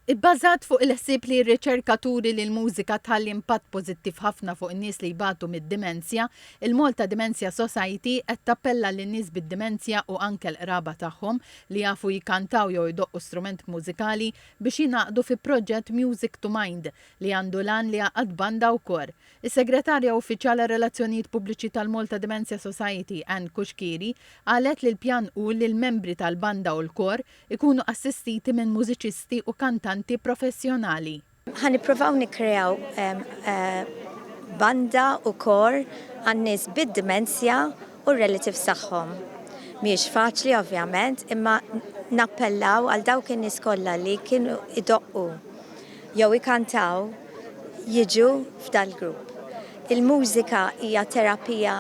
Ibbażat fuq il-ħsieb li r-riċerkaturi li l-mużika tħalli impatt pożittiv ħafna fuq in-nies li jbatu mid-dimensja, il-Malta Dementia Society qed tappella lin-nies bid-dimensja u anke l-qraba tagħhom li jafu jikkantaw jew jdoqqu strument mużikali biex jingħaqdu fi proġett Music to Mind li għandu lan li għaqad banda u kor. Is-Segretarja Uffiċjali Relazzjonijiet Pubbliċi tal-Malta Dementia Society Ann Kuxkiri qalet li l-pjan hu li l-membri tal-banda u l-kor ikunu assistiti minn mużiċisti u kantanti professjonali. Ħanippruvaw nikkreaw banda u kor għan-nies bid-dimensja u r-relatives tagħhom. Mhijiex faċli ovvjament, imma nappellaw għal dawk in-nies kollha li kienu idoqqu jew ikantaw jiġu f'dal grupp. Il-mużika hija terapija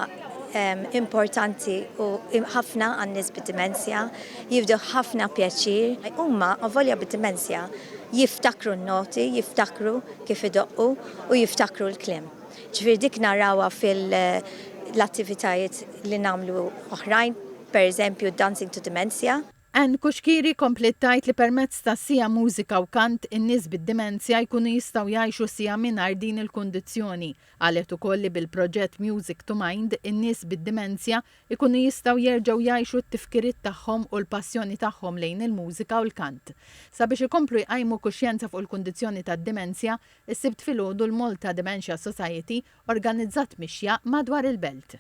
importanti u ħafna għan-nies bid-dimensja, jibdu ħafna pjaċir. Huma avolja bid-dimensja jiftakru n-noti, jiftakru kif idoqqu u jiftakru l-kliem. Ġifieri dik narawha fil-attivitajiet li nagħmlu oħrajn, pereżempju Dancing to Dementia. Ann Kuxkiri komplet tajt li permezz ta' sija mużika u kant in-nies bid-dimensja jkunu jistgħu jgħixu sija mingħajr din il-kundizzjoni. Qalet ukoll li bil-proġett Music to Mind in-nies bid-dimensja jkunu jistgħu jerġgħu jgħixu t-tifkiriet tagħhom u l-passjoni tagħhom lejn il-mużika u l-kant. Sabiex ikomplu jqajmu kuxjenza fuq il-kundizzjoni tad-dimensja, is-sibt filgħodu l-Malta Dementia Society organizzat mixja madwar il-belt.